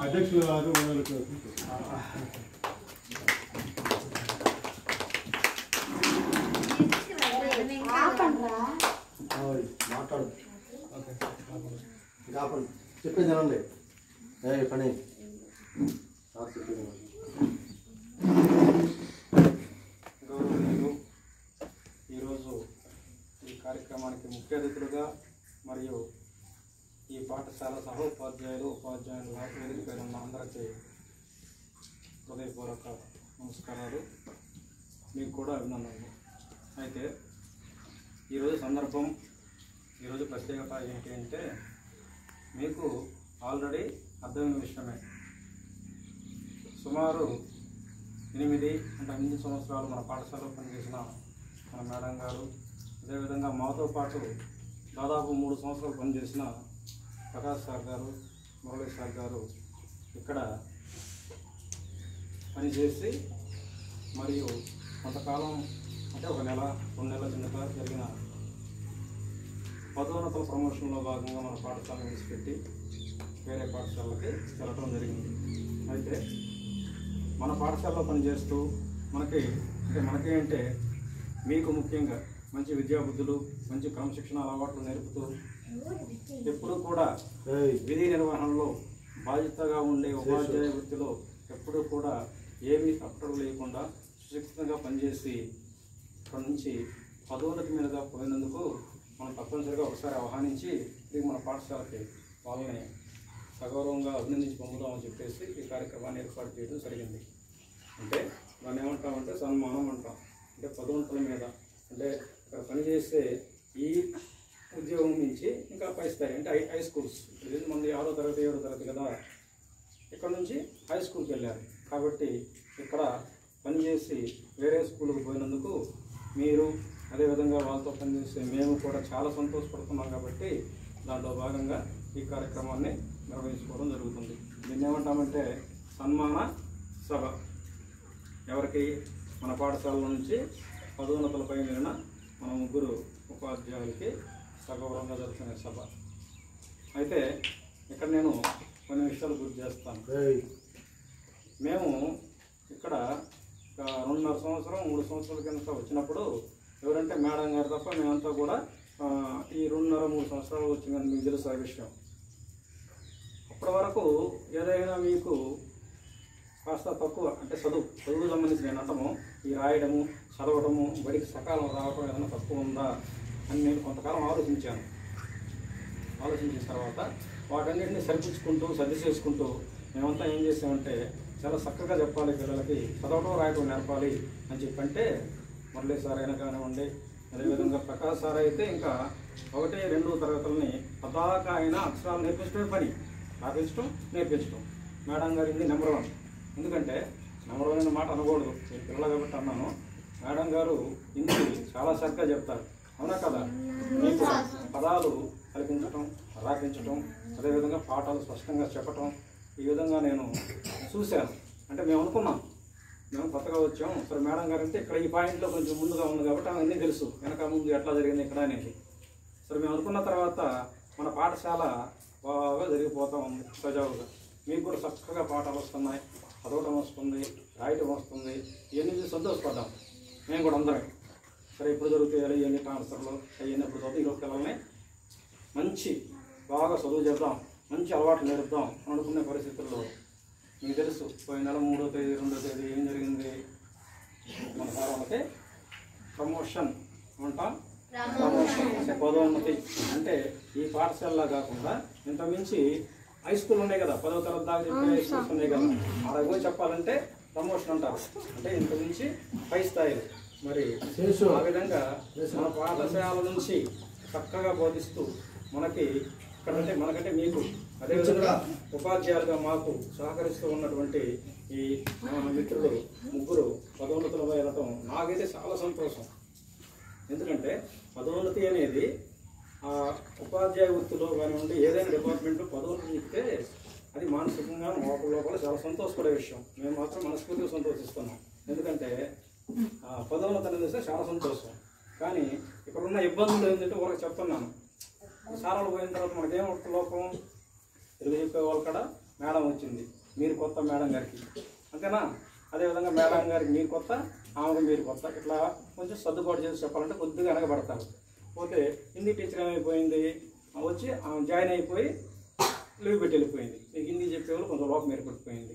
అధ్యక్షులు మాట్లాడు చెప్పేది తినండి పని గౌరవనీయులు ఈరోజు ఈ కార్యక్రమానికి ముఖ్య అతిథులుగా మరియు ఈ పాఠశాల సహోపాధ్యాయులు ఉపాధ్యాయుల వేదికపై ఉన్న అందరికీ హృదయపూర్వక నమస్కారాలు, మీకు కూడా అభినందనలు. అయితే ఈరోజు సందర్భం, ఈరోజు ప్రత్యేకత ఏంటి అంటే మీకు ఆల్రెడీ అర్థమైన విషయమే. సుమారు 8 సంవత్సరాలు మన పాఠశాలలో పనిచేసిన మన మేడం గారు, అదేవిధంగా మాతో పాటు దాదాపు 3 సంవత్సరాలు పనిచేసిన ప్రకాష్ సార్ గారు, మురళీ సార్ గారు ఇక్కడ పనిచేసి మరియు కొంతకాలం అంటే 1 నెల 2 నెలల కిందట జరిగిన పదోన్నతుల ప్రమోషన్లో భాగంగా మన పాఠశాలను విడిచిపెట్టి వేరే పాఠశాలకి వెళ్ళటం జరిగింది. అయితే మన పాఠశాలలో పనిచేస్తూ మనకి అంటే మీకు ముఖ్యంగా మంచి విద్యాబుద్ధులు, మంచి క్రమశిక్షణ అలవాట్లు నేర్పుతూ ఎప్పుడూ కూడా విధి నిర్వహణలో బాధ్యతగా ఉండే ఉపాధ్యాయ వృత్తిలో ఎప్పుడూ కూడా ఏమీ తప్పటం లేకుండా సుశిక్షితంగా పనిచేసి అక్కడి నుంచి పదోన్నతి మీదుగా పోయినందుకు మనం తప్పనిసరిగా ఒకసారి ఆహ్వానించి ఇది మన పాఠశాలకి వాళ్ళని సగౌరవంగా అభినందించి పంపుదామని చెప్పేసి ఈ కార్యక్రమాన్ని ఏర్పాటు చేయడం జరిగింది. అంటే దాన్ని ఏమంటామంటే సన్మానం అంటాం. అంటే పదోన్నతుల మీద అంటే ఇక్కడ పనిచేస్తే ఈ ఉద్యోగం నుంచి ఇంకా పై స్థాయి అంటే హై స్కూల్స్, మంది 6వ తరగతి 7వ తరగతి కదా, ఇక్కడ నుంచి హై స్కూల్కి వెళ్ళారు. కాబట్టి ఇక్కడ పనిచేసి వేరే స్కూల్కి పోయినందుకు మీరు అదేవిధంగా వాళ్ళతో పనిచేసే మేము కూడా చాలా సంతోషపడుతున్నాం. కాబట్టి దాంట్లో భాగంగా ఈ కార్యక్రమాన్ని నిర్వహించుకోవడం జరుగుతుంది. దీన్ని ఏమంటామంటే సన్మాన సభ. ఎవరికి? మన పాఠశాల నుంచి పదోన్నతులపై వెళ్ళిన మన 3 ఉపాధ్యాయులకి సగౌరవంగా జరుగుతున్న సభ. అయితే ఇక్కడ నేను కొన్ని విషయాలు గుర్తు చేస్తాను. మేము ఇక్కడ 2.5 సంవత్సరం 3 సంవత్సరాల కింద వచ్చినప్పుడు ఎవరంటే మేడం గారు తప్ప మేమంతా కూడా ఈ 2.5-3 సంవత్సరాలు వచ్చిందని మీకు తెలుసు ఆ విషయం. అప్పటి వరకు ఏదైనా మీకు కాస్త తక్కువ అంటే చదువుకు సంబంధించి నేను అంటాము ఈ రాయడము చదవడము బడికి సకాలం రావడం ఏదైనా తక్కువ ఉందా అని నేను కొంతకాలం ఆలోచించిన తర్వాత వాటన్నింటినీ సరిపుచ్చుకుంటూ సర్ది చేసుకుంటూ మేమంతా ఏం చేసామంటే చాలా చక్కగా చెప్పాలి, పిల్లలకి చదవడం రాయడం నేర్పాలి అని చెప్పంటే మురళీ సార్ అయినా కానివ్వండి, అదేవిధంగా ప్రకాష్ సార్ అయితే ఇంకా 1, 2 తరగతులని పదాకా అయినా అక్షరాలు నేర్పించడమే పని, రాపించడం నేర్పించడం. మేడం గారు ఇది నెంబర్ 1. ఎందుకంటే నెంబర్ 1 అనే మాట అనకూడదు, నేను పిల్లలు కాబట్టి అన్నాను. మేడం గారు హిందీ చాలా చక్కగా చెప్తారు, అవునా కదా? మీకు పదాలు కల్పించటం, రాపించటం, అదేవిధంగా పాఠాలు స్పష్టంగా చెప్పటం, ఈ విధంగా నేను చూశాను. అంటే మేము అనుకున్నాం, మేము కొత్తగా వచ్చాము, సరే మేడం గారు అంటే ఇక్కడ ఈ పాయింట్లో కొంచెం ముందుగా ఉంది కాబట్టి అవన్నీ తెలుసు, వెనక ముందు ఎట్లా జరిగింది ఇక్కడ అనేది. సరే మేము అనుకున్న తర్వాత మన పాఠశాల బాగా జరిగిపోతూ ఉంది సజావుగా. మీకు కూడా చక్కగా పాఠాలు వస్తున్నాయి, చదవటం వస్తుంది, రాయటం వస్తుంది, ఇవన్నీ చూసి సంతోషపడ్డాం మేము కూడా అందరం. సరే ఇప్పుడు జరుగుతాయి ఇవన్నీ ట్రాన్స్ఫర్లు అవన్నీ ఎప్పుడు చదువు ఈరోజు పిల్లల్ని మంచి బాగా చదువు చేద్దాం, మంచి అలవాట్లు నేర్పుదాం అనుకునే పరిస్థితుల్లో మీకు తెలుసు పోయిన నెల 3వ తేదీ 2వ తేదీ ఏం జరిగింది? మన సార్ వాళ్ళకి ప్రమోషన్ అంటాం, ప్రమోషన్ అంటే పదోన్నతి. అంటే ఈ పాఠశాలలో కాకుండా ఇంత మించి హై స్కూల్ ఉన్నాయి కదా, 10వ తరగతి దాకా చెప్పే హై స్కూల్స్ ఉన్నాయి కదా, అలా చెప్పాలంటే ప్రమోషన్ అంటారు. అంటే ఇంత మించి పై స్థాయిలు. మరి ఆ విధంగా మన పాఠశాల నుంచి చక్కగా బోధిస్తూ మనకంటే మీకు అదేవిధంగా ఉపాధ్యాయులుగా మాకు సహకరిస్తూ ఉన్నటువంటి ఈ మిత్రులు 3 పదోన్నతులపై వెళ్ళటం నాకైతే చాలా సంతోషం. ఎందుకంటే పదోన్నతి అనేది ఆ ఉపాధ్యాయ వృత్తిలో కానివ్వండి ఏదైనా డిపార్ట్మెంట్లో పదోన్నతి ఇస్తే అది మానసికంగా లోపల చాలా సంతోషపడే విషయం. మేము మాత్రం మనస్ఫూర్తిగా సంతోషిస్తున్నాం. ఎందుకంటే పదోన్నతి అనేది చాలా సంతోషం. కానీ ఇక్కడ ఉన్న ఇబ్బందులు ఏంటంటే వాళ్ళకి చెప్తున్నాను, సారాలు పోయిన తర్వాత మనకేం లోపం తెలుగు చెప్పే వాళ్ళు కూడా మేడం వచ్చింది, మీరు కొత్త మేడం గారికి, అంతేనా? అదేవిధంగా మేడం గారికి మీరు కొత్త, ఆమెకు మీరు కొత్త, ఇట్లా కొంచెం సర్దుబాటు చేసి చెప్పాలంటే కొద్దిగా వెనకబడతారు. పోతే హిందీ టీచర్ ఏమైపోయింది, వచ్చి ఆమె జాయిన్ అయిపోయి లీవ్ పెట్టి వెళ్ళిపోయింది. మీకు హిందీ చెప్పేవాళ్ళు కొంచెం లోపం ఏర్పడిపోయింది.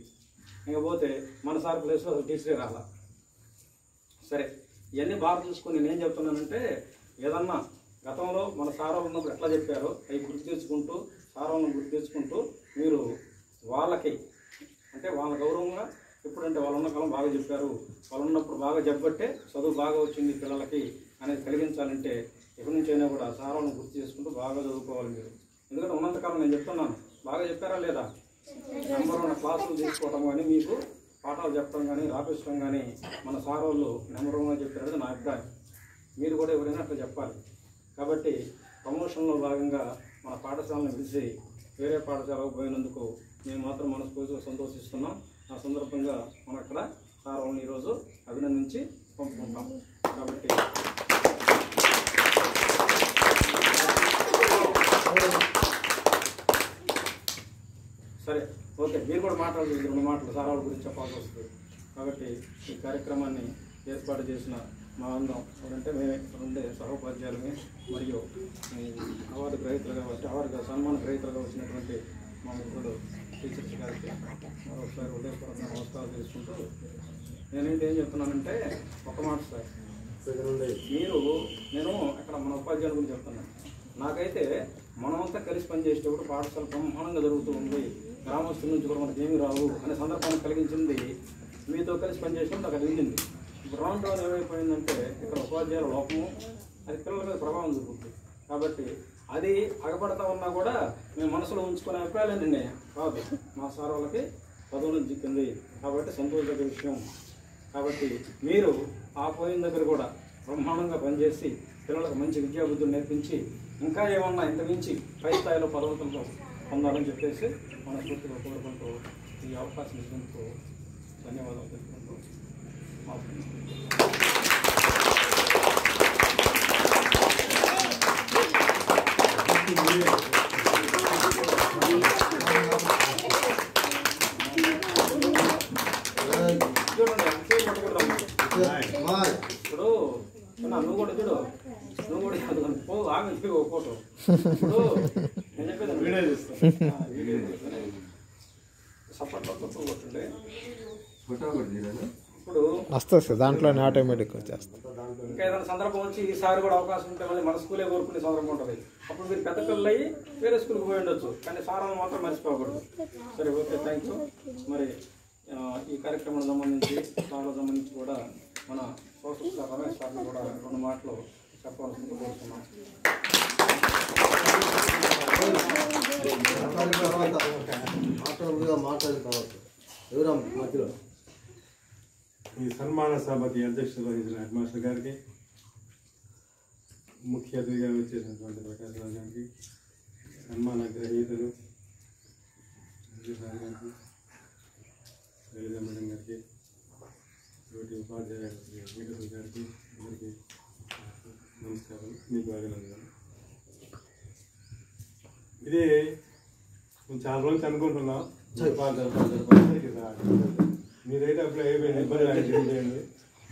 ఇకపోతే మన సార్ ప్లేస్లో టీచరే రాలా. సరే, ఇవన్నీ బాగా చూసుకొని నేనేం చెప్తున్నానంటే, ఏదన్నా గతంలో మన సార్ ఉన్నప్పుడు ఎట్లా చెప్పారో అవి గుర్తు తెచ్చుకుంటూ, సారాలను గుర్తు తెచ్చుకుంటూ మీరు వాళ్ళకి అంటే వాళ్ళ గౌరవంగా ఎప్పుడంటే వాళ్ళు ఉన్న కాలం బాగా చెప్పారు, వాళ్ళు ఉన్నప్పుడు బాగా చెప్పబట్టే చదువు బాగా వచ్చింది పిల్లలకి అనేది కలిగించాలంటే ఎప్పటి నుంచి అయినా కూడా సారాలను గుర్తు చేసుకుంటూ బాగా చదువుకోవాలి మీరు. ఎందుకంటే ఉన్నంతకాలం నేను చెప్తున్నాను, బాగా చెప్పారా లేదా? నెంబర్ 1 క్లాసులు తీసుకోవడం కానీ, మీకు పాఠాలు చెప్పడం కానీ, రాపించడం కానీ మన సార్ వాళ్ళు నెంబర్ 1గా చెప్పారనేది నా అభిప్రాయం. మీరు కూడా ఎవరైనా అట్లా చెప్పాలి. కాబట్టి ప్రమోషన్లో భాగంగా మన పాఠశాలను పిలిచి వేరే పాఠశాలకు పోయినందుకు మేము మాత్రం మనస్ఫూర్తిగా సంతోషిస్తున్నాం. ఆ సందర్భంగా మనం అక్కడ సార్ వాళ్ళని ఈరోజు అభినందించి పంపుకుంటాం. కాబట్టి సరే, ఓకే, మీరు కూడా మాట్లాడుతుంది 2 మాటలు సార్ వాళ్ళ గురించి చెప్పాల్సి వస్తుంది. కాబట్టి ఈ కార్యక్రమాన్ని ఏర్పాటు చేసిన మా అందం ఎవరంటే మేమే ఉండే సహోపాధ్యాయులమే మరియు అవార్డు గ్రహీతలుగా అవార్డు సన్మాన గ్రహీతలుగా వచ్చినటువంటి మా మిత్రుడు టీచర్స్ గారికి మరొకసారి ఉదయపూర్వక నమస్కారాలు చేసుకుంటూ నేనేంటి ఏం చెప్తున్నానంటే, ఒక మాట సార్, నేను అక్కడ మన ఉపాధ్యాయుల గురించి చెప్తున్నాను. నాకైతే మనమంతా కలిసి పనిచేసేటప్పుడు పాఠశాల బ్రహ్మాండంగా జరుగుతూ ఉంది, గ్రామస్తుల నుంచి కూడా మనకి ఏమీ రావు అనే సందర్భాన్ని కలిగించింది మీతో కలిసి పనిచేసినప్పుడు నాకు కలిగించింది. ఇప్పుడు రాను రాను ఏమైపోయిందంటే ఇక్కడ ఉపాధ్యాయుల లోపము అది పిల్లల మీద ప్రభావం జరుగుతుంది. కాబట్టి అది అగపడతా ఉన్నా కూడా మేము మనసులో ఉంచుకునే అభిప్రాయాలేనండి కాదు, మా సార్ వాళ్ళకి చదువును దిక్కింది కాబట్టి సంతోషమైన విషయం. కాబట్టి మీరు ఆ పోయిన దగ్గర కూడా బ్రహ్మాండంగా పనిచేసి పిల్లలకు మంచి విద్యాబుద్ధులు నేర్పించి ఇంకా ఏమన్నా ఇంత మించి పై స్థాయిలో పదవులతో పొందాలని చెప్పేసి మనస్ఫూర్తిగా కోరుకుంటూ ఈ అవకాశం ఇచ్చినందుకు ధన్యవాదాలు తెలుపుకుంటూ ఇప్పుడు నువ్వు కూడా చూడు, నువ్వు కూడా పో ఆమె ఫోటో ఇప్పుడు నేను చెప్పేది వీడియో సపోర్ట్లో కొట్టుండే ఇప్పుడు వస్తుంది దాంట్లోనే ఆటోమేటిక్ వచ్చేస్తుంది. ఇంకా ఏదైనా సందర్భం వచ్చి ఈసారి కూడా అవకాశం ఉంటే మళ్ళీ మన స్కూలే కోరుకునే సందర్భం ఉంటుంది. అప్పుడు మీరు పెద్ద పిల్లలు అయ్యి వేరే స్కూల్కి పోయి ఉండొచ్చు, కానీ సారాలను మాత్రం మర్చిపోకూడదు. సరే, ఓకే, థ్యాంక్ యూ. మరి ఈ కార్యక్రమానికి సంబంధించి సార్లకు సంబంధించి కూడా మన సోషల్ సార్ రమేష్ సార్ని కూడా 2 మాటలు చెప్పాల్సింది కోరుతున్నాం. మాట్లాడిన తర్వాత ఎవరా మధ్యలో ఈ సన్మాన సభకి అధ్యక్షులు వహించిన హెడ్ మాస్టర్ గారికి, ముఖ్య అతిథిగా వచ్చేసినటువంటి ప్రకాశ్ రావు గారికి, సన్మాన గ్రహీతలు సార్ గారికి, లలిత మేడం గారికి, తోటి ఉపాధ్యాయులు వెంకటేశ్వర గారికి, అందరికీ నమస్కారం, మీకు అభినందనలు. ఇది మేము చాలా రోజులు అనుకుంటున్నాం, మీరైతే అప్పుడు అయిపోయింది, ఇబ్బంది అయిపోయింది.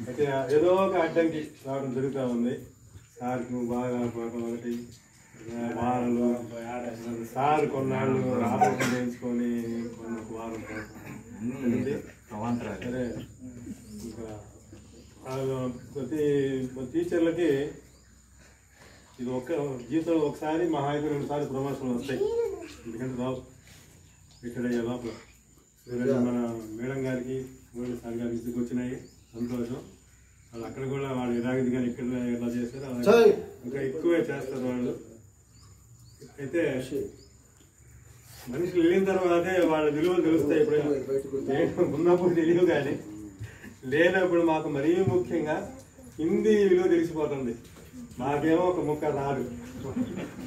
అయితే ఏదో ఒక అడ్డంకి రావడం జరుగుతూ ఉంది. సార్కి బాగా పాపం ఒకటి వారంలో సార్ కొన్నాళ్ళు ఆపరేషన్ చేయించుకొని ఒక వారం సరే. ఇంకా ప్రతి టీచర్లకి ఇది జీవితంలో ఒకసారి మహా అయితే 2 సార్లు ప్రమోషన్లు వస్తాయి. ఎందుకంటే రావు ఇక్కడ లోపల మన మేడం గారికి మోడీ సార్ గారికి ఇంటికి వచ్చినాయి, సంతోషం. వాళ్ళు అక్కడ కూడా వాళ్ళు ఎలాగది కానీ ఇక్కడ ఎలా చేస్తారు ఇంకా ఎక్కువే చేస్తారు వాళ్ళు. అయితే మనుషులు వెళ్ళిన తర్వాతే వాళ్ళ విలువలు తెలుస్తాయి. ఇప్పుడు ఉన్నప్పుడు తెలియదు, కానీ లేనప్పుడు మాకు మరీ ముఖ్యంగా హిందీ విలువ తెలిసిపోతుంది. మాకేమో ఒక ముక్క రాదు,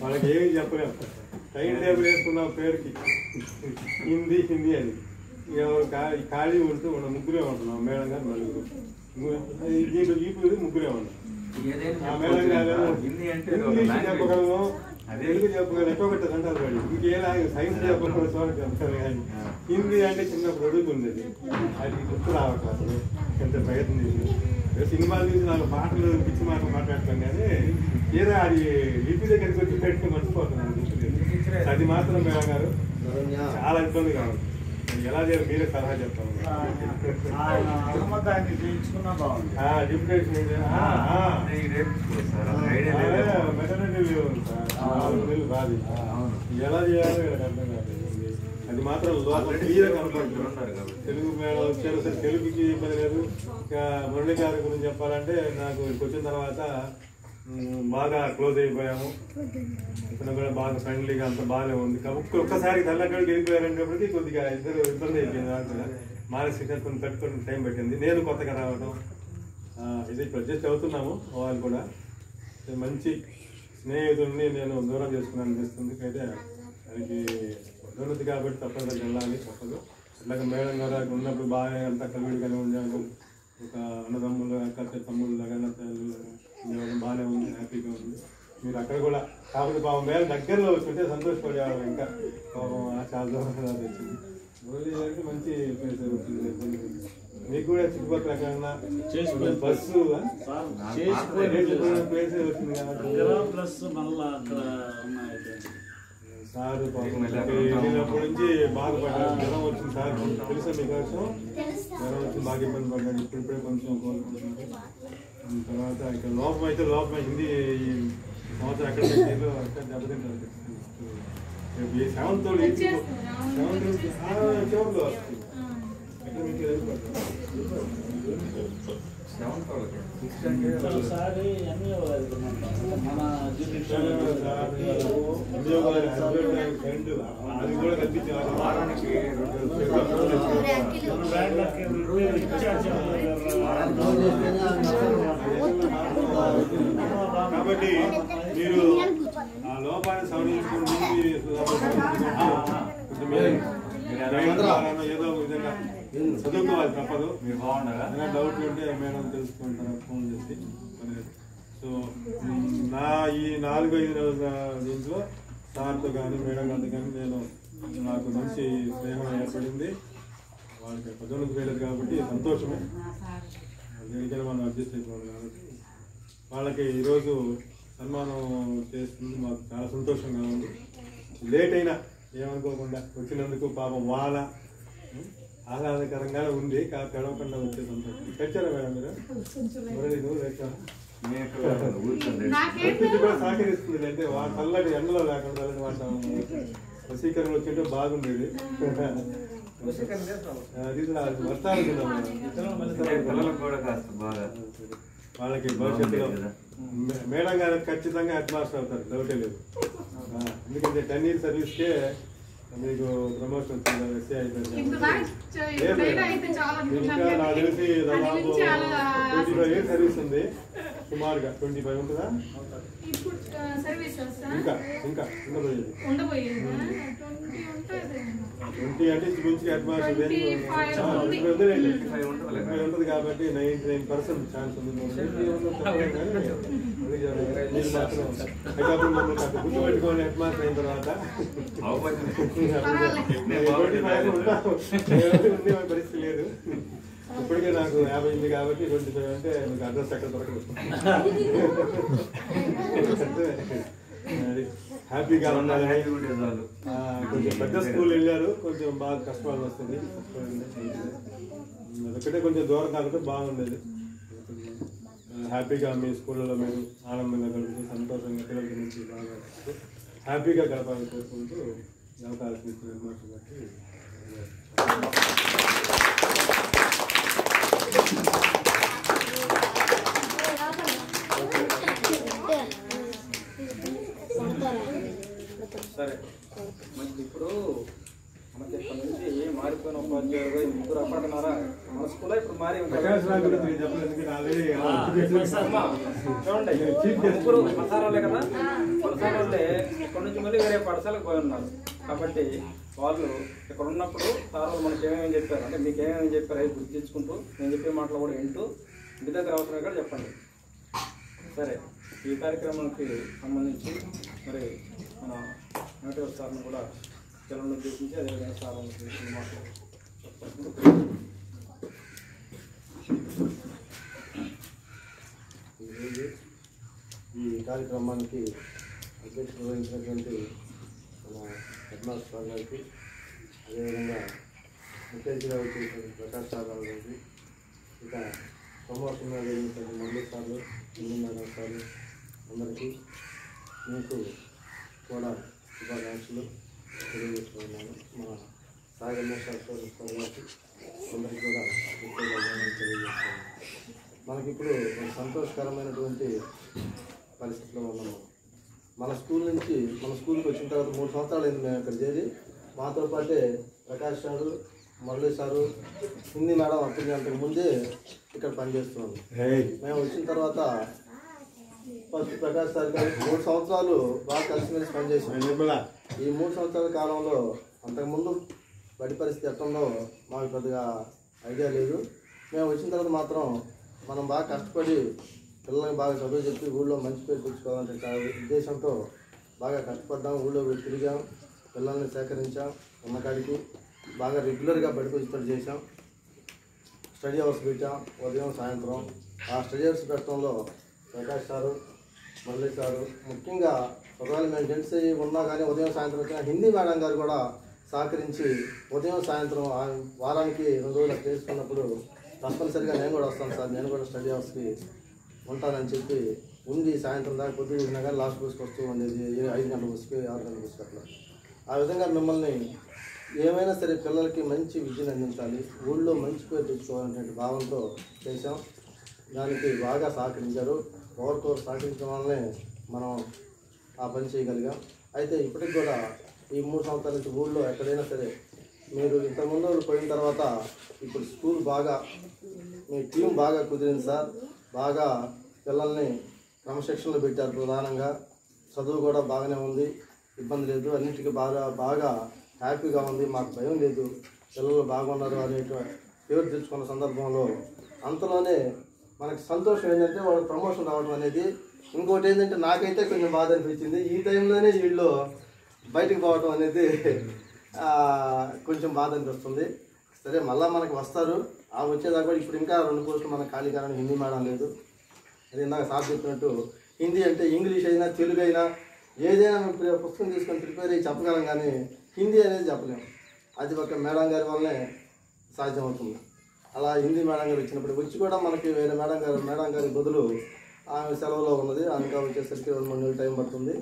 వాళ్ళకి ఏమి చెప్పలేము. టైం టేబుల్ వేసుకున్నాం పేరుకి హిందీ హిందీ అని. ఖాళీ ఉంటూ మనం ముగ్గురే ఉంటున్నాం, మేడం గారు 4 ఇప్పుడు ముగ్గురే ఉన్నాం. ఆ మేడం గారు ఇంగ్లీష్ చెప్పగలను, తెలుగు చెప్పగల ఎక్కో ఒకటి అంటారు వాడు ఇంకేలా సైన్స్ చెప్పకుండా చూడక చెప్తారు కానీ హిందీ అంటే చిన్నప్పుడు అడుగు ఉండేది అది గుర్తు రావట్లేదు ఎంత ప్రయత్నం చేసి సినిమాలు చూసి నాకు మాటలు పిచ్చి మాటలు మాట్లాడతాను కానీ ఏదో అది లిపి దగ్గరికి వచ్చి పెట్టుకుని మర్చిపోతున్నాను అది మాత్రం మేడం గారు చాలా ఇబ్బందిగా ఉంది ఎలా చేయాలి మీరే సలహా చెప్తాను ఎలా చేయాలో అర్థం కాదు అది మాత్రం లోపల క్లియర్ కనపడుతుంది తెలుగు మేడం వచ్చారు సరే తెలుగుకి ఇబ్బంది లేదు ఇంకా మురళి గారి గురించి చెప్పాలంటే నాకు వచ్చిన తర్వాత బాగా క్లోజ్ అయిపోయాము ఇతను కూడా బాగా ఫ్రెండ్లీగా అంత బాగానే ఉంది ఒక్కసారి తల్లక్కడికి వెళ్ళిపోయారంటప్పటికీ కొద్దిగా ఇద్దరు ఇబ్బంది అయిపోయింది నాకు కూడా మానసికంగా కొన్ని కట్టుకొని టైం పెట్టింది నేను కొత్తగా రావడం ఇది ఇప్పుడు అడ్జస్ట్ అవుతున్నాము వాళ్ళు కూడా మంచి స్నేహితుడిని నేను దూరం చేసుకున్నాను అనిపిస్తుంది అయితే దానికి ఉన్నది కాబట్టి తప్పనిసరి వెళ్ళాలి తప్పదు ఇట్లాగ మేడం గారు ఉన్నప్పుడు బాగా అంతా కలివిడిగానే ఉండాలి ఒక అన్నదమ్ములు అక్క తమ్ముళ్ళు బాగానే ఉంది హ్యాపీగా ఉంది మీరు అక్కడ కూడా కాకపోతే పాపం మేడం దగ్గరలో వచ్చుంటే సంతోషపడేవాళ్ళు ఇంకా పాపం చాలా దూరం వచ్చింది మురళి గారికి మంచి ప్లేస్ వచ్చింది మీకు కూడా చుట్టుపక్కల ఎక్కడన్నా బస్సు ప్లేస్ వచ్చింది సార్ వెళ్ళినప్పటి నుంచి బాధపడ్డారు జ్వరం వచ్చింది సార్ తెలుసా మీకు జ్వరం వచ్చి బాగా ఇబ్బంది పడ్డాడు ఇప్పుడిప్పుడే కొంచెం కోలుకుంటున్నారు తర్వాత ఇక్కడ లోపం హిందీ సంవత్సరం ఎక్కడ పెట్టారు అక్కడ దెబ్బతింటారు సెవెంత్ చివరిలో వస్తుంది ఎక్కడ మీకు అది కూడా కల్పించారు వారానికి కాబట్టి మీరు ఆ లోపాన్ని సవరించుకుంటే ఏదో విధంగా చదువుకోవాలి తప్పదు మీరు బాగుండగా డౌట్లు ఉంటే మేడం తెలుసుకుంటారా ఫోన్ చేసి సో నా ఈ 4-5 రోజుల దీంట్లో సార్తో కానీ మేడం గారితో కానీ నాకు మంచి స్నేహం ఏర్పడింది వాళ్ళకి పదవులకు వేయలేదు కాబట్టి సంతోషమే దేనికైనా మనం అడ్జస్ట్ అయిపోవాలి కాబట్టి వాళ్ళకి ఈరోజు సన్మానం చేస్తుంది మాకు చాలా సంతోషంగా ఉంది లేట్ అయినా ఏమనుకోకుండా వచ్చినందుకు పాపం వాళ్ళ ఆహ్లాదకరంగా ఉంది తెడవకుండా వచ్చే సంతోషం తెచ్చారా మేడం మీరు నువ్వు తెచ్చారా కూడా సహకరిస్తుంది అంటే వాళ్ళ చల్లటి ఎండలో లేకుండా వసీకరణ వచ్చింటే బాగుండేది వాళ్ళకి భవిష్యత్తులో మేడం గారు ఖచ్చితంగా హెడ్ మాస్టర్ అవుతారు డౌటే లేదు ఎందుకంటే 10 years సర్వీస్కే మీకు ప్రమోషన్ వచ్చింది ఎస్ఏ అయిపోయింది ఇంకా నాకు తెలిసి దాదాపు 25 years సర్వీస్ ఉంది సుమారుగా 25 ఉంటుందా ఇంకా ఉండబోయేది 20 అంటే గురించి హెడ్ మాస్టర్ ఉంటుంది కాబట్టి 99% ఛాన్స్ ఉంది గుర్తుపెట్టుకోండి హెడ్ మాస్టర్ అయిన తర్వాత పరిస్థితి లేదు ఇప్పటికే నాకు 50 కాబట్టి 25 అంటే మీకు అడ్రస్ ఎక్కడ దొరకదు హ్యాపీగా ఉండాలని కొంచెం పెద్ద స్కూల్ వెళ్ళారు కొంచెం బాగా కష్టపడాల్సి వస్తుంది అదొక్కటే కొంచెం దూరం కాబట్టి బాగుండేది హ్యాపీగా మీ స్కూళ్ళలో మీరు ఆనందంగా గడుపుతూ సంతోషంగా పిల్లల నుంచి బాగా హ్యాపీగా గడపాలని కోరుకుంటూ అవకాశం ఇస్తున్న మాటలు బట్టి సరే మనకి ఇప్పుడు మనకి ఇప్పటి నుంచి మారిపోయిన ఉపాధ్యాయులుగా ముగ్గురు అప్పటిన్నారా మన స్కూల్లో ఇప్పుడు మారి చూడండి ముగ్గురు మసాలాలే కదా మసాలాలే ఇక్కడి నుంచి మళ్ళీ వేరే పాఠశాలకు పోయి ఉన్నారు కాబట్టి వాళ్ళు ఇక్కడ ఉన్నప్పుడు సార్ వాళ్ళు మనకి ఏమేమి చెప్పారు అంటే మీకు ఏమేమి చెప్పారు అవి గుర్తించుకుంటూ నేను చెప్పే మాటలు కూడా వింటూ ఇంటి దగ్గర అవసరం కూడా చెప్పండి సరే ఈ కార్యక్రమానికి సంబంధించి మరి మన వెంకటేశ్వర సార్ని కూడా పిల్లలను ఉద్దేశించి అదేవిధంగా సార్ ఉద్దేశించి మాట్లాడుతున్నాం. ఈరోజు ఈ కార్యక్రమానికి అధ్యక్షత వహించినటువంటి మన హెడ్మాస్టర్ సార్ గారికి, అదేవిధంగా ముఖ్య అతిథిగా వచ్చేటువంటి ప్రకాష్ సార్ గారికి, ఇక ప్రమోషన్ మీద జరిగినటువంటి మురళీ సార్లు, హిందీ మేడం సార్లు అందరికీ మీకు కూడా శుభాకాంక్షలు తెలియజేస్తున్నాను. మన సాయి రమేష్ సార్ గారికి అందరికీ కూడా తెలియజేస్తున్నాను. మనకిప్పుడు ఒక సంతోషకరమైనటువంటి పరిస్థితిలో ఉన్నాము. మన స్కూల్ నుంచి మన స్కూల్కి వచ్చిన తర్వాత 3 సంవత్సరాలు అయింది మేము ఇక్కడ చేరి. మాతో పాటే Prakash sir, Murali sir, Hindi madam అప్పుడు అంతకు ముందే ఇక్కడ పనిచేస్తున్నాము. మేము వచ్చిన తర్వాత ఫస్ట్ ప్రకాష్ సార్ గారు 3 సంవత్సరాలు బాగా కలిసిమెలిసి పనిచేసాం. ఈ 3 సంవత్సరాల కాలంలో అంతకుముందు బడి పరిస్థితి ఎట్టుందో మాకు పెద్దగా ఐడియా లేదు. మేము వచ్చిన తర్వాత మాత్రం మనం బాగా కష్టపడి పిల్లలకి బాగా చదువు చెప్పి ఊళ్ళో మంచి పేరు తెచ్చుకోవాలంటే చాలా ఉద్దేశంతో బాగా కష్టపడ్డాం. ఊళ్ళో తిరిగాం, పిల్లల్ని సేకరించాం, ఉన్నకాడికి బాగా రెగ్యులర్గా బడికి వచ్చేటట్టు చేసాం. స్టడీ అవర్స్ పెట్టాం, ఉదయం సాయంత్రం. ఆ స్టడీ అవర్స్ పెట్టడంలో ప్రకాష్ సారు, మురళీ సారు ముఖ్యంగా ఒకవేళ మేము జెంట్స్ ఉన్నా కానీ ఉదయం సాయంత్రం వచ్చిన హిందీ మేడం గారు కూడా సహకరించి ఉదయం సాయంత్రం వారానికి 2 రోజులు చేసుకున్నప్పుడు తప్పనిసరిగా నేను కూడా వస్తాను సార్, నేను కూడా స్టడీ అవర్స్కి ఉంటానని చెప్పి ఉండి సాయంత్రం దాకా పొద్దున్న కానీ లాస్ట్ బస్కి వస్తూ ఉండేది. 5 గంటల బస్కి 6 గంటల బస్కి అట్లా. ఆ విధంగా మిమ్మల్ని ఏమైనా సరే పిల్లలకి మంచి విద్యను అందించాలి, ఊళ్ళో మంచి పేరు తెచ్చుకోవాలనే భావంతో చేశాం. దానికి బాగా సహకరించారు. ఒకరికొకరు సహకరించడం వల్లనే మనం ఆ పని చేయగలిగాం. అయితే ఇప్పటికి కూడా ఈ 3 సంవత్సరాల నుంచి ఊళ్ళో ఎక్కడైనా సరే మీరు ఇంతకుముందు పోయిన తర్వాత ఇప్పుడు స్కూల్ బాగా మీ టీం బాగా కుదిరింది సార్. బాగా పిల్లల్ని క్రమశిక్షణలో పెట్టారు. ప్రధానంగా చదువు కూడా బాగానే ఉంది, ఇబ్బంది లేదు, అన్నిటికీ బాగా హ్యాపీగా ఉంది. మాకు భయం లేదు, పిల్లలు బాగున్నారు అనే పేరు తెచ్చుకున్న సందర్భంలో అంతలోనే మనకి సంతోషం ఏంటంటే వాళ్ళు ప్రమోషన్ రావడం అనేది. ఇంకోటి ఏంటంటే నాకైతే కొంచెం బాధ అనిపించింది, ఈ టైంలోనే వీళ్ళు బయటకు పోవడం అనేది కొంచెం బాధ అనిపిస్తుంది. సరే మళ్ళీ మనకు వస్తారు, ఆ వచ్చేదాకా కూడా ఇప్పుడు ఇంకా 2 పోస్టులు మనకు ఖాళీ కానీ హిందీ మేడం లేదు. అది ఇందాక సార్ చెప్పినట్టు హిందీ అంటే ఇంగ్లీష్ అయినా తెలుగు అయినా ఏదైనా మేము పుస్తకం తీసుకొని ప్రిపేర్ అయ్యి చెప్పగలం, కానీ హిందీ అనేది చెప్పలేము. అది ఒక మేడం గారి వల్లనే సాధ్యమవుతుంది. అలా హిందీ మేడం గారు వచ్చినప్పుడు వచ్చి కూడా మనకి వేరే మేడం గారి బదులు ఆమె సెలవులో ఉన్నది. అందుకే వచ్చేసరికి 2-3 నెలలు టైం పడుతుంది.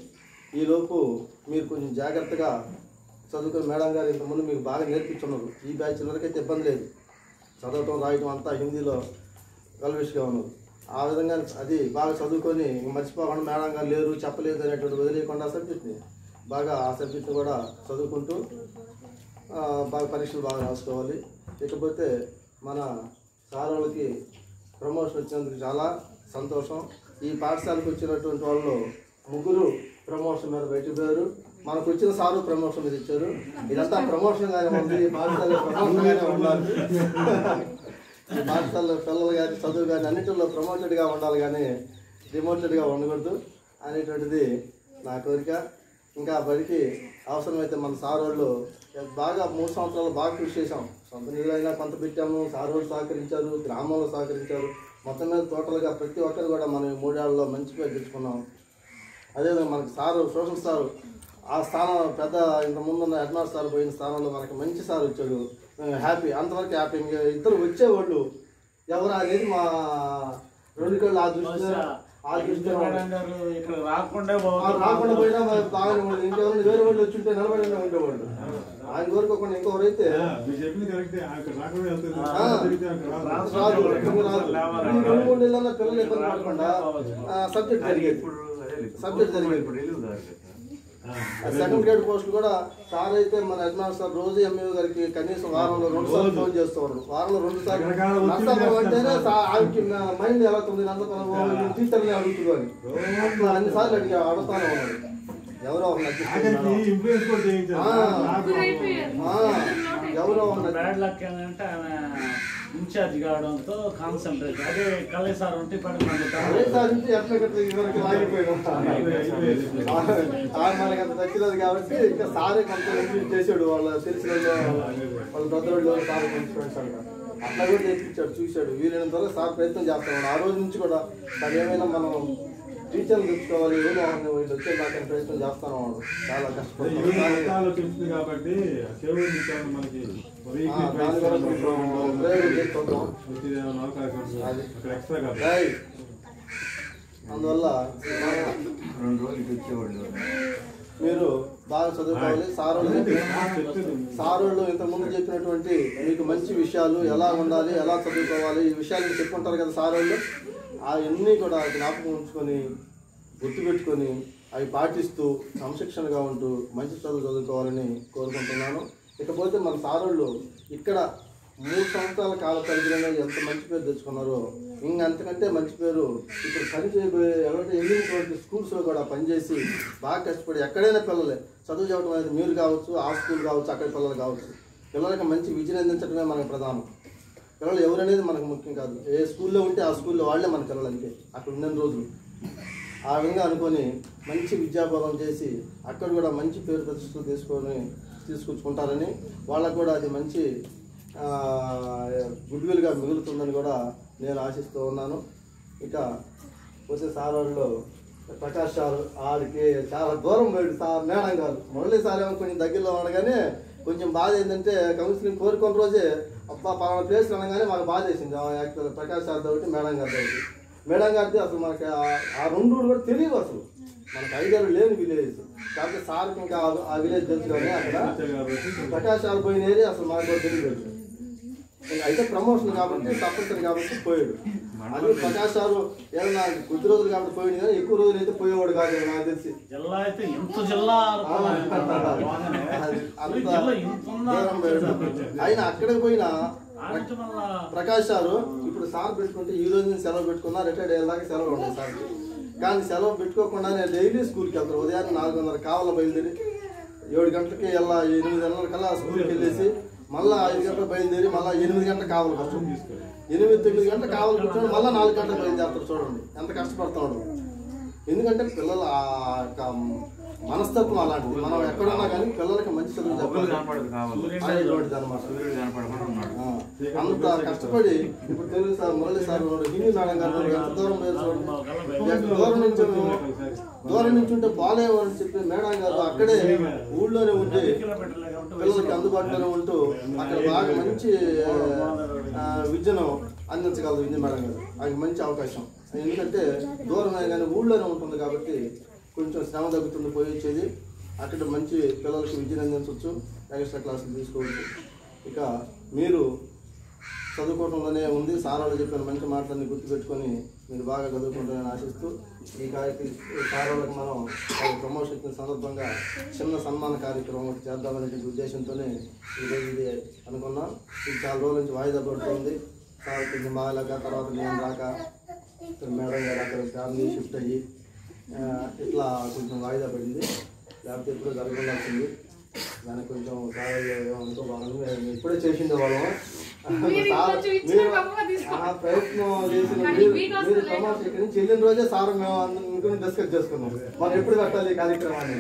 ఈలోపు మీరు కొంచెం జాగ్రత్తగా చదువుకుని మేడం గారు ఇంతకుముందు మీకు బాగా నేర్పించున్నారు. ఈ బ్యాచ్ వరకైతే ఇబ్బంది లేదు, చదవటం రాయటం అంతా హిందీలో కల్విష్గా ఉన్నారు. ఆ విధంగా అది బాగా చదువుకొని మర్చిపోకుండా మేడం గారు లేరు చెప్పలేదు అనేటువంటి వదిలేయకుండా సబ్జెక్ట్ని బాగా ఆ సబ్జెక్ట్ని కూడా చదువుకుంటూ బాగా పరీక్షలు బాగా రాసుకోవాలి. ఇకపోతే మన సార్ వాళ్ళకి ప్రమోషన్ వచ్చినందుకు చాలా సంతోషం. ఈ పాఠశాలకు వచ్చినటువంటి వాళ్ళు 3 ప్రమోషన్ మీద బయటకు పోయారు. మనకు వచ్చిన సారు ప్రమోషన్ మీద ఇచ్చారు. ఇదంతా ప్రమోషన్ గానే ఉంది, పాఠశాల ప్రమోషన్ గానే ఉండాలి. పాఠశాలలో పిల్లలు కానీ చదువు కానీ అన్నింటిలో ప్రమోటెడ్గా ఉండాలి, కానీ డిమోటెడ్గా ఉండకూడదు అనేటువంటిది నా కోరిక. ఇంకా బడికి అవసరమైతే మన సార్ వాళ్ళు బాగా 3 సంవత్సరాలు బాగా కృషి చేసాం. సొంత నీళ్ళైనా కొంత పెట్టాము, సార్ వాళ్ళు సహకరించారు, గ్రామంలో సహకరించారు. మొత్తం మీద టోటల్గా ప్రతి ఒక్కరు కూడా మనం 3 ఏళ్లలో మంచి పేరు తెచ్చుకున్నాం. అదేవిధంగా మనకి సారు సోషల్ సారు ఆ స్థానం పెద్ద ఇంతకుముందున్న హెడ్మాస్టర్ సార్ పోయిన స్థానంలో మనకి మంచి సార్ వచ్చాడు. హ్యాపీ, అంతవరకు హ్యాపీ. ఇద్దరు వచ్చేవాళ్ళు ఎవరు అనేది మా 2 కళ్ళు ఆ దృష్టి రాకుండా పోయినా బాగానే ఉండదు. ఇంకెవరు వేరే వాళ్ళు వచ్చి ఉంటే నిలబడినే ఉండేవాళ్ళు. ఆయన కోరుకోకుండా ఇంకొకరైతే రాదు. 2-3 నెలల్లో పిల్లలు ఇబ్బంది పడకుండా సబ్జెక్ట్ జరిగేది. సెకండ్ గ్రేడ్ పోస్టులు కూడా సార్ అయితే మన హెడ్మాస్టర్ సార్ రోజు ఎంఏ గారికి కనీసం వారంలో 2 సార్లు ఫోన్ చేసేవారు. వారంలో 2 సార్లు నర్సాపురం అంటేనే ఆమెకి మైండ్ ఎలా ఉంది, నర్సాపురం టీచర్ని అడుగుతుంది అని అట్లా అన్నిసార్లు అడుగుతానే ఉన్నారు. ఎవరో ఒక ఎవరో ఇన్ఛార్జ్ కావడంతో కాన్సన్ట్రేట్ అదే కళే సార్ ఉంటే పడి మనకి అంత నచ్చినది కాబట్టి ఇంకా సారే కొంత చేసాడు. వాళ్ళ తెలిసిన వాళ్ళ బ్రదర్ సార్ ఫ్రెండ్స్ అంట అట్లా కూడా చేయించాడు, చూశాడు. వీలైనంత వరకు సార్ ప్రయత్నం చేస్తాడు. ఆ రోజు నుంచి కూడా సార్ ఏమైనా మనం టీచర్లు తెచ్చుకోవాలి, ఏమో వీళ్ళు వచ్చే దాకా ప్రయత్నం చేస్తాను. వాడు చాలా కష్టపడుతుంది కాబట్టి అందువల్ల మీరు బాగా చదువుకోవాలి. సారోళ్ళు ఇంతకుముందు చెప్పినటువంటి మీకు మంచి విషయాలు ఎలా ఉండాలి, ఎలా చదువుకోవాలి, ఈ విషయాలు చెప్పుకుంటారు కదా సారోళ్ళు. అవన్నీ కూడా జ్ఞాపకం ఉంచుకొని గుర్తుపెట్టుకొని అవి పాటిస్తూ క్రమశిక్షణగా ఉంటూ మంచి చదువుకోవాలని కోరుకుంటున్నాను. ఇకపోతే మన సారోళ్ళు ఇక్కడ 3 సంవత్సరాల కాల పరిధిలోనే ఎంత మంచి పేరు తెచ్చుకున్నారో అంతకంటే మంచి పేరు ఇప్పుడు పని చేయబోయే ఎవరైతే ఎన్నికటువంటి స్కూల్స్లో కూడా పనిచేసి బాగా కష్టపడి ఎక్కడైనా పిల్లలే చదువు చెప్పడం అనేది మీరు కావచ్చు, ఆ స్కూల్ కావచ్చు, అక్కడ పిల్లలు కావచ్చు, పిల్లలకి మంచి విద్యను అందించడమే మనకు ప్రధానం. పిల్లలు ఎవరనేది మనకు ముఖ్యం కాదు. ఏ స్కూల్లో ఉంటే ఆ స్కూల్లో వాళ్ళే మన పిల్లలు అంతే అక్కడ ఉన్న రోజులు. ఆ విధంగా అనుకొని మంచి విద్యాభావం చేసి అక్కడ కూడా మంచి పేరు ప్రతిష్టలు తీసుకొచ్చుకుంటారని, వాళ్ళకు కూడా అది మంచి గుడ్విల్గా మిగులుతుందని కూడా నేను ఆశిస్తూ ఉన్నాను. ఇక వచ్చే సార్ వాళ్ళు ప్రకాష్ సార్ ఆడికి చాలా దూరం పోయాడు. సార్ మేడం గారు మురళీ సార్ ఏమో కొంచెం దగ్గరలో ఉండగానే కొంచెం బాధ ఏంటంటే కౌన్సిలింగ్ కోరుకున్న రోజే అబ్బా పలానా ప్లేస్ అనగానే మాకు బాధ వేసింది. యాక్చువల్ ప్రకాష్ సార్ తోటి మేడం గారితో ఒకటి. మేడం గారిది అసలు మనకి ఆ 2 కూడా తెలియదు. అసలు మనకు ఐడియాలు లేని విలేజ్ కాబట్టి సార్కి ఇంకా ఆ విలేజ్ తెలుసు కానీ అక్కడ ప్రకాష్ సార్ పోయిన ఏరియా అసలు మాకు కూడా తెలియదు. అయితే ప్రమోషన్ కాబట్టి తప్పనిసరి కాబట్టి పోయాడు. అది ప్రకాష్ సార్ ఏదైనా కొద్ది రోజులు కాబట్టి పోయింది కానీ ఎక్కువ రోజులు అయితే పోయేవాడు కాదు నాకు తెలిసి. జిల్లా అయితే ఇంత జిల్లా ఆయన అక్కడికి పోయినా ప్రకాష్ సారు ఇప్పుడు సార్ పెట్టుకుంటే ఈ రోజు నేను సెలవు పెట్టుకున్నా రిటైర్డ్ అయ్యేలాగా సెలవు ఉంటాయి సార్. కానీ సెలవు పెట్టుకోకుండా నేను డైలీ స్కూల్కి వెళ్తాను. ఉదయాన్నే 4:30 కావాల బయలుదేరి 7 గంటలకి వెళ్ళా 8 గంటల కల్లా స్కూల్కి వెళ్ళేసి మళ్ళీ 5 గంటలకు బయలుదేరి మళ్ళీ 8 గంటలకు కావాలి కూర్చొని 8-9 గంటలకు కావాలి కూర్చొని మళ్ళీ 4 గంటలకు బయలుదేరుతారు. చూడండి ఎంత కష్టపడతాడు. ఎందుకంటే పిల్లల మనస్తత్వం అలాంటిది. మనం ఎక్కడున్నా కానీ పిల్లలకి మంచి చదువు చెప్పాలి అనమాట. అంత కష్టపడి ఇప్పుడు Telugu sir Murali sir Hindi madam గారు ఎంత దూరం పోయారు చూడండి. దూరం నుంచి ఉంటే బాలేవు అని చెప్పి మేడం గారు అక్కడే ఊళ్ళోనే ఉండి పిల్లలకి అందుబాటులోనే ఉంటూ అక్కడ బాగా మంచి విద్యను అందించగలదు హిందీ మేడం గారు. అది మంచి అవకాశం. ఎందుకంటే దూరం కానీ ఊళ్ళోనే ఉంటుంది కాబట్టి కొంచెం శ్రమ తగ్గుతుంది పోయి వచ్చేది. అక్కడ మంచి పిల్లలకి విద్యను అందించవచ్చు, ఎక్స్ట్రా క్లాసులు తీసుకోవచ్చు. ఇక మీరు చదువుకోవడంలోనే ఉంది. సారాలు చెప్పిన మంచి మాటలన్నీ గుర్తుపెట్టుకొని మీరు బాగా చదువుకుంటారని ఆశిస్తూ ఈ సారాలకు మనం ప్రమోషన్ ఇచ్చిన సందర్భంగా చిన్న సన్మాన కార్యక్రమం ఒకటి చేద్దామనే ఉద్దేశంతోనే ఈరోజు ఇది అనుకున్నాం. ఇది చాలా రోజుల నుంచి వాయిదా పడుతుంది. సార్ కొంచెం బాగాలేక తర్వాత నేను రాక మేడం గారు అక్కడ ఫ్యామిలీ షిఫ్ట్ అయ్యి ఇట్లా కొంచెం వాయిదా పడింది. లేకపోతే ఎప్పుడో జరగాల్సింది. దానికి కొంచెం అనుకోబాను ఇప్పుడే చేసిండే వాళ్ళం. ప్రయత్నం చేసిన మీరు ప్రమోషన్ ఇక్కడి నుంచి వెళ్ళిన రోజే సార్ మేము ఇంకొన్ని డిస్కస్ చేసుకున్నాం మనం ఎప్పుడు పెట్టాలి ఈ కార్యక్రమాన్ని.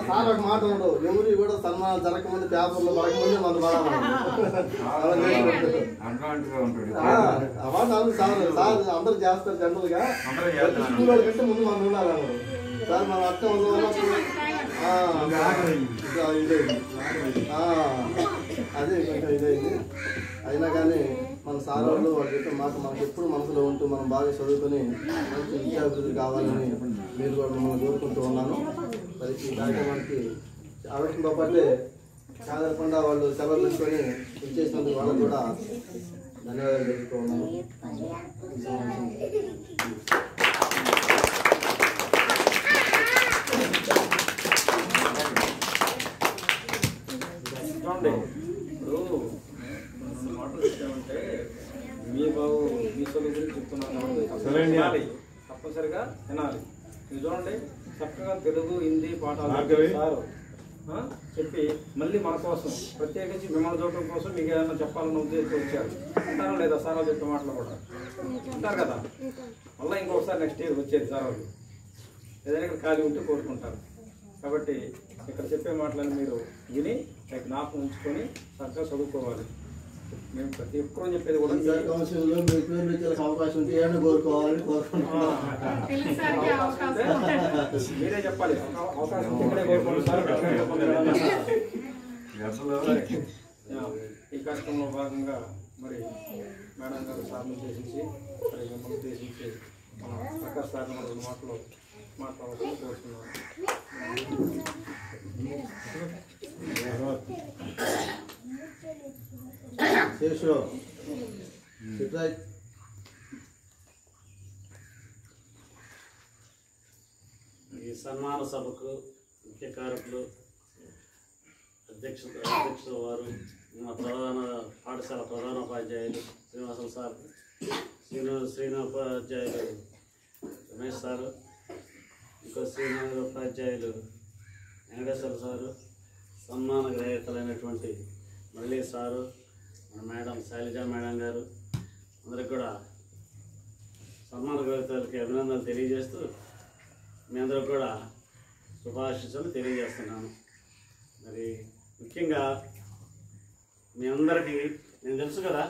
సార్ ఒక మాట ఉండవు, ఎవరు కూడా సన్మానం జరగకముందు పేపర్లో పడకముందే మనం పడాలి. సార్ అందరు చేస్తారు జనరల్ గా. స్కూల్ వాళ్ళ కంటే ముందు మనం ఉండాలన్నారు సార్. మన అక్క అదే కొంచెం ఇదైంది. అయినా కానీ మన సార్ వాళ్ళు చెప్పే మాట మనకు ఎప్పుడు మనసులో ఉంటూ మనం బాగా చదువుకొని మంచి విద్యాభివృద్ధి కావాలని మీరు కూడా మిమ్మల్ని కోరుకుంటూ ఉన్నాను. మరి ఈ కార్యక్రమానికి ఆలోచనతో పాటే కాదనకుండా వాళ్ళు సెలవు తీసుకొని ఇచ్చేసినందుకు వాళ్ళకు కూడా ధన్యవాదాలు తెలుపుతూ ఉన్నాను. ఇప్పుడు మాటలు ఇచ్చామంటే మీ బాబు మీ చదువు గురించి చెప్తున్నాను. తప్పనిసరిగా వినాలి. మీరు చూడండి చక్కగా తెలుగు హిందీ పాఠాలు సార్ చెప్పి మళ్ళీ మన కోసం ప్రత్యేకించి మిమ్మల్ని చూడటం కోసం మీకు ఏదైనా చెప్పాలన్న ఉద్దేశంతో వచ్చారు. అంటారా లేదా సార్ వాళ్ళు చెప్పే మాటలు కూడా అంటారు కదా. మళ్ళీ ఇంకొకసారి నెక్స్ట్ ఇయర్ వచ్చేది సార్ వాళ్ళు ఏదైనా ఇక్కడ ఖాళీ ఉంటే కోరుకుంటారు. కాబట్టి ఇక్కడ చెప్పే మాటలను మీరు విని జ్ఞాపకం ఉంచుకొని చక్కగా చదువుకోవాలి. మేము ప్రతి ఒక్కరూ చెప్పేది కూడా కౌన్సిల్లో మీ పేరు వచ్చే అవకాశం ఉంటే ఏమైనా కోరుకోవాలని కోరుకుంటున్నాం. మీరే చెప్పాలి. అవకాశం ఇక్కడే కోరుకోండి సార్. ఈ కార్యక్రమంలో భాగంగా మరి మేడం గారు సార్ని ఉద్దేశించి మరి మిమ్మల్ని ఉద్దేశించి మన ప్రకాష్ సార్ని మన 2 మాటలు మాట్లాడాలని కోరుతున్నాను. ఈ సన్మాన సభకు ముఖ్య కారకులు అధ్యక్షుడు వారు, మా పాఠశాల ప్రధానోపాధ్యాయులు శ్రీనివాసం సార్, శ్రీనివాసాధ్యాయులు రమేష్ సారు, ఇంకో శ్రీనివాసాధ్యాయులు వెంకటేశ్వర సారు, సన్మాన గ్రహీతలైనటువంటి మళ్ళీ సారు, మన మేడం శైలజా మేడం గారు, అందరికి కూడా సన్మాన గ్రహీతలకి అభినందనలు తెలియజేస్తూ మీ అందరికి కూడా శుభాశీస్సులు తెలియజేస్తున్నాను. మరి ముఖ్యంగా మీ అందరికీ నేను తెలుసు కదా,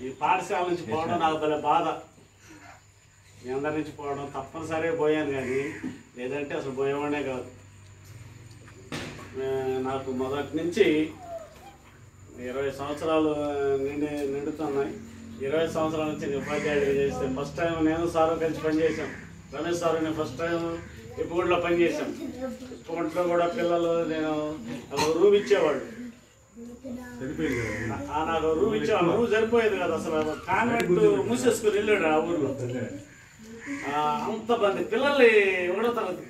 ఈ పాఠశాల నుంచి పోవడం నాకు భలే బాధ. మీ అందరి నుంచి పోవడం తప్పనిసరిగా పోయాను, కానీ లేదంటే అసలు పోయేవాడే కాదు. నాకు మొదటి నుంచి 20 సంవత్సరాలు నిండుతున్నాయి. 20 సంవత్సరాల నుంచి నేను ఉపాధ్యాయుడిగా చేస్తే ఫస్ట్ టైం నేను సారు కలిసి పనిచేశాం. రమేష్ సారు నేను ఫస్ట్ టైం ఇప్పుడులో పనిచేశాం. ఇప్పుడులో కూడా పిల్లలు నేను నాకు రూమ్ ఇచ్చేవాళ్ళు, నాకు రూమ్ ఇచ్చేవాళ్ళు. రూమ్ సరిపోయేది కదా, అసలు కాన్వెంట్ మూసేసుకుని వెళ్ళాడు ఆ ఊర్లో. అంతమంది పిల్లల్ని 1వ తరగతి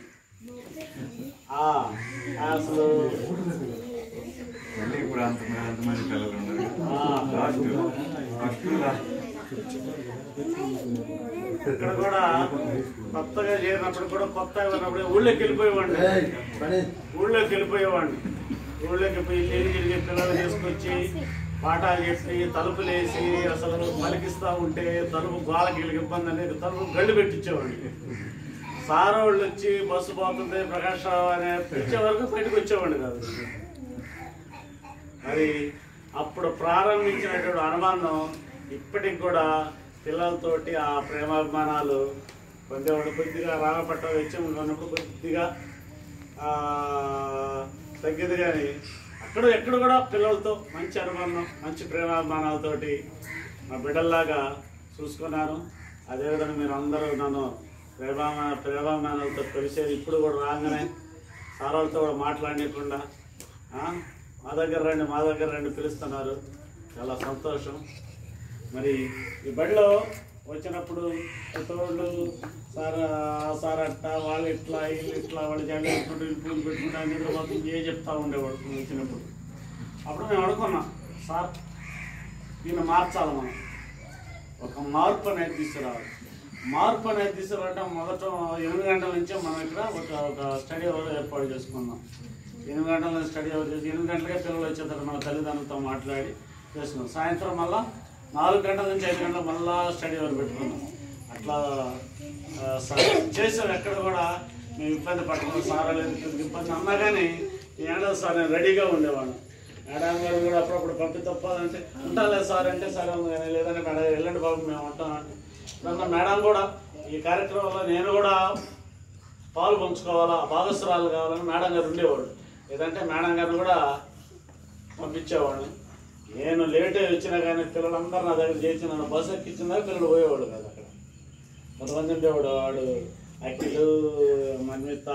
అసలు ఇక్కడ కూడా కొత్తగా చేరినప్పుడు కూడా కొత్తగా ఉన్నప్పుడు ఊళ్ళోకి వెళ్ళిపోయేవాడిని. ఊళ్ళోకి పోయి తిరిగి పిల్లలు తీసుకొచ్చి పాఠాలు చెప్పి తలుపులు వేసి అసలు పలికిస్తూ ఉంటే తలుపు గోళకి ఇబ్బంది అనేది తలుపు గళ్ళు పెట్టించేవాడిని. సార్ వాళ్ళు వచ్చి బస్సు పోతుంది ప్రకాష్ రావు అనే పిలిచే వరకు బయటకు వచ్చేవాడిని కాదు. మరి అప్పుడు ప్రారంభించినటువంటి అనుబంధం ఇప్పటికి కూడా పిల్లలతోటి ఆ ప్రేమాభిమానాలు పొందేవాడు. కొద్దిగా రాగపట్ట వెచ్చం ఉన్నప్పుడు కొద్దిగా తగ్గేది, కానీ ఎక్కడ కూడా పిల్లలతో మంచి అనుబంధం, మంచి ప్రేమాభిమానాలతోటి మా బిడ్డల్లాగా చూసుకున్నాను. అదేవిధంగా మీరు అందరూ నన్ను ప్రేమాభిమానాలతో కలిసేది. ఇప్పుడు కూడా రాగానే సార్ వాళ్ళతో కూడా మాట్లాడకుండా మా దగ్గర రండి పిలుస్తున్నారు. చాలా సంతోషం. మరి ఈ బడిలో వచ్చినప్పుడు తోళ్ళు సార్ అట్ట వాళ్ళు ఇట్లా వీళ్ళు ఇట్లా వాళ్ళు జెండా పెట్టుకుంటూ పూలు పెట్టుకుంటా నిద్రపోతుంది ఏ చెప్తా ఉండేవాడు వచ్చినప్పుడు. అప్పుడు మేము అనుకున్నాం, సార్ దీన్ని మార్చాలి, మనం ఒక మార్పు అనేది తీసుకురావాలి. మార్పు అనేది తీసుకురావడం మొదట 8 గంటల నుంచే మనం ఇక్కడ ఒక స్టడీ అవర్ ఏర్పాటు చేసుకున్నాం. 8 గంటల నుంచి స్టడీ అవర్ చేసి 8 గంటలకే పిల్లలు వచ్చేటప్పుడు మన తల్లిదండ్రులతో మాట్లాడి చేసుకున్నాం. సాయంత్రం మళ్ళీ 4 గంటల నుంచి 5 గంటల మళ్ళీ స్టడీ అవర్ పెట్టుకున్నాం. అట్లా చేసాం. ఎక్కడ కూడా మేము ఇబ్బంది పట్టుకున్నాం. సార్ లేదు ఇబ్బంది అన్నా కానీ ఏడాది సార్ నేను రెడీగా ఉండేవాడు. మేడం గారు కూడా అప్పుడప్పుడు పంపి తప్పాలంటే ఉంటాలేదు సార్ అంటే సరే ఉంది, కానీ లేదంటే మేడం వెళ్ళండి బాబు మేము ఉంటామంటే నన్ను మేడం కూడా ఈ కార్యక్రమంలో నేను కూడా పాలు పంచుకోవాలా, భాగస్వాలు కావాలని మేడం గారు ఉండేవాడు. లేదంటే మేడం గారిని కూడా పంపించేవాడిని. నేను లేట్ వచ్చినా కానీ పిల్లలందరూ నా దగ్గర చేసి నన్ను బస్సు ఎక్కించిన పిల్లలు పోయేవాడు కదా. అక్కడ కొంతమంది ఉండేవాడు, వాడు అఖిలు, మన్విత,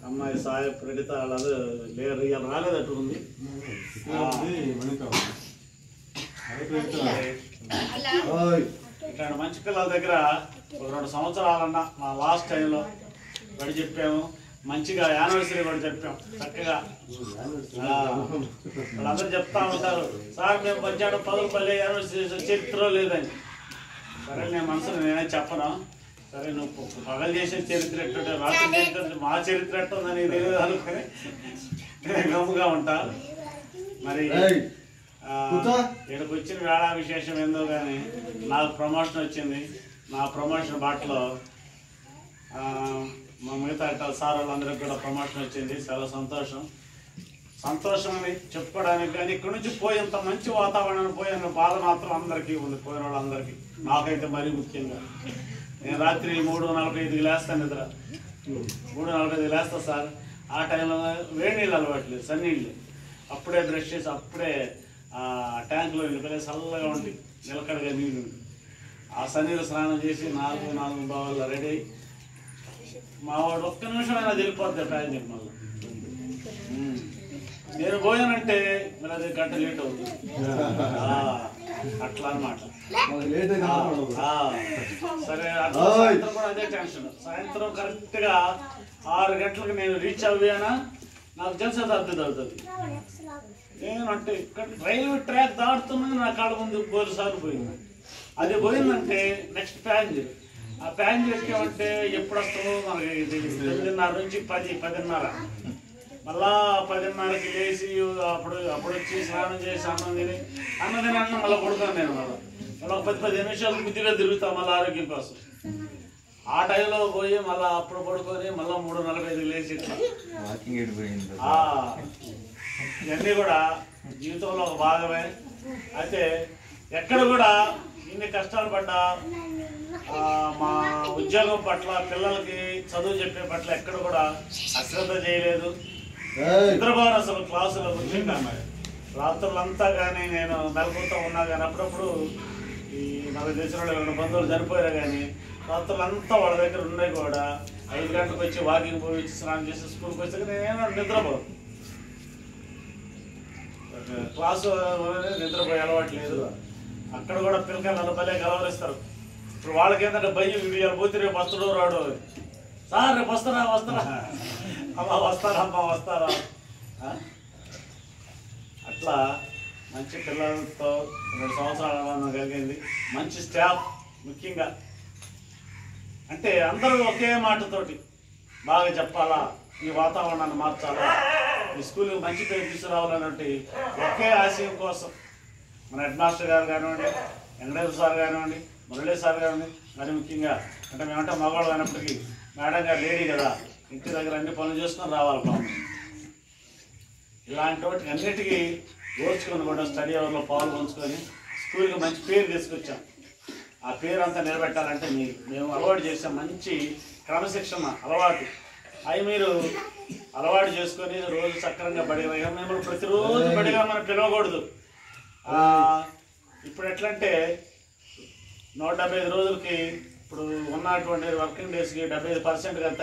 అమ్మాయి సాయి, ప్రణిత వాళ్ళు లేరు, ఇవాళ రాలేదట్టు ఉంది. ఇట్లాంటి మంచి పిల్లల దగ్గర ఒక 2 సంవత్సరాలన్నా మా లాస్ట్ టైంలో పడి చెప్పాము. మంచిగా యానివర్సరీ కూడా చెప్పాం చక్కగా. వాళ్ళందరూ చెప్తా ఉంటారు, సార్ మేము మధ్యాహ్నం 10 రూపాయలు యానివర్సరీ చరిత్ర లేదని. సరే నేను మనసులో నేనే చెప్పను. సరే నువ్వు పగలు చేసిన చరిత్ర ఎట్టుంటే రాత్రి చరిత్ర మా చరిత్ర ఎట్టుందని నేను అనుకుని నేను గమ్ముగా ఉంటా. మరి ఇక్కడికి వచ్చిన వేళ విశేషం ఏందో కానీ నాకు ప్రమోషన్ వచ్చింది. నా ప్రమోషన్ బాటలో మా మిగతా సార్ వాళ్ళందరికీ కూడా ప్రమోషన్ వచ్చింది. చాలా సంతోషం అని చెప్పుకోవడానికి. కానీ ఇక్కడ నుంచి పోయేంత మంచి వాతావరణం పోయిన బాధ మాత్రం అందరికీ ఉంది, పోయిన వాళ్ళందరికీ. నాకైతే మరీ ముఖ్యంగా నేను రాత్రి 3:45 లేస్తాను, నిద్ర 3:45 లేస్తా సార్. ఆ టైంలో వేడి నీళ్ళు అలవాట్లేదు, సన్నీళ్ళు. అప్పుడే బ్రష్ చేసి అప్పుడే ట్యాంక్లో వెళ్ళిపోయి చల్లగా ఉండి నిలకడగా నీళ్ళు ఆ సన్నీళ్ళు స్నానం చేసి 4 బావాల్లో రెడీ అయ్యి మా వాడు ఒక్క నిమిషమైనా వెళ్ళిపోద్ది ప్యాసింజర్. మళ్ళీ నేను పోయానంటే మరి అది గంట లేట్ అవుతుంది. అట్లా అనమాట. సరే అట్లా సాయంత్రం కూడా అదే టెన్షన్. సాయంత్రం కరెక్ట్గా 6 గంటలకు నేను రీచ్ అవ్వానా నాకు జనశతాబ్ది అవుతుంది. నేనంటే ఇక్కడ రైల్వే ట్రాక్ దాటుతున్నా నా కాళ్ళ ముందు బోలు సార్లు పోయింది. అది పోయిందంటే నెక్స్ట్ ప్యాసింజర్. ఆ ప్యాసింజర్ ఎక్కామంటే ఎప్పుడు వస్తుందో మనకి 9:30 నుంచి 10:30. మళ్ళా 10:30కి లేచి అప్పుడు వచ్చి స్నానం చేసి అన్నం తిని మళ్ళీ పడుతాను. నేను మళ్ళీ 10-15 నిమిషాలు బుద్ధిగా తిరుగుతాను మళ్ళీ ఆరోగ్యం కోసం. ఆ టైంలో పోయి మళ్ళీ అప్పుడు పడుకొని మళ్ళీ 3:45 లేచి ఇవన్నీ కూడా జీవితంలో ఒక భాగమే. అయితే ఎక్కడ కూడా ఇన్ని కష్టాలు పడ్డా మా ఉద్యోగం పట్ల పిల్లలకి చదువు చెప్పే పట్ల ఎక్కడ కూడా అశ్రద్ధ చేయలేదు. నిద్రపోను అసలు క్లాసులో ముఖ్యంగా రాత్రులంతా కానీ నేను మెలకుతూ ఉన్నా కానీ అప్పుడప్పుడు ఈ మన దేశంలో ఉన్న బంధువులు చనిపోయారు కానీ రాత్రులంతా వాళ్ళ దగ్గర ఉన్నాయి కూడా 5 గంటలకు వచ్చి వాకింగ్ పోయి వచ్చి స్నానం చేసి స్కూల్కి వచ్చాక నేను నిద్రపోను. క్లాసు నిద్రపోయే అలవాటు లేదు. అక్కడ కూడా పిల్లకాయలు భలే గలవరిస్తారు. ఇప్పుడు వాళ్ళకి ఏంటంటే భయం, ఇవాళ పోతే రేపు వస్తాడో రాడు. సార్ రేపు వస్తారా అమ్మా వస్తారా. అట్లా మంచి పిల్లలతో 2 సంవత్సరాల ఆనందం కలిగింది. మంచి స్టాఫ్ ముఖ్యంగా అంటే అందరూ ఒకే మాటతోటి బాగా చెప్పాలా, ఈ వాతావరణాన్ని మార్చాలా, ఈ స్కూల్కి మంచి పేరు తీసుకురావాలన్నట్టు ఒకే ఆశయం కోసం మన హెడ్ మాస్టర్ గారు కానివ్వండి, వెంకటేశ్వర సార్ కానివ్వండి, మురళీ సార్ కానివ్వండి, మరి ముఖ్యంగా అంటే మేమంటే మగవాళ్ళు అయినప్పటికీ మేడం గారు లేడీ కదా, ఇంటి దగ్గర అన్ని పనులు చేసుకొని రావాలి పాపం. ఇలాంటి వాటికి అన్నిటికీ ఓర్చుకొని కూడా స్టడీ అవర్లో పాల్గొంచుకొని స్కూల్కి మంచి పేరు తీసుకొచ్చాం. ఆ పేరు అంతా నిలబెట్టాలంటే మేము అలవాటు చేసాం మంచి క్రమశిక్షణ అలవాటు. అవి మీరు అలవాటు చేసుకొని రోజు సక్రమంగా బడిగా మిమ్మల్ని ప్రతిరోజు బడిగా మనం పిలవకూడదు. ఇప్పుడు ఎట్లంటే 175 రోజులకి ఇప్పుడు ఉన్నటువంటి వర్కింగ్ డేస్కి 75%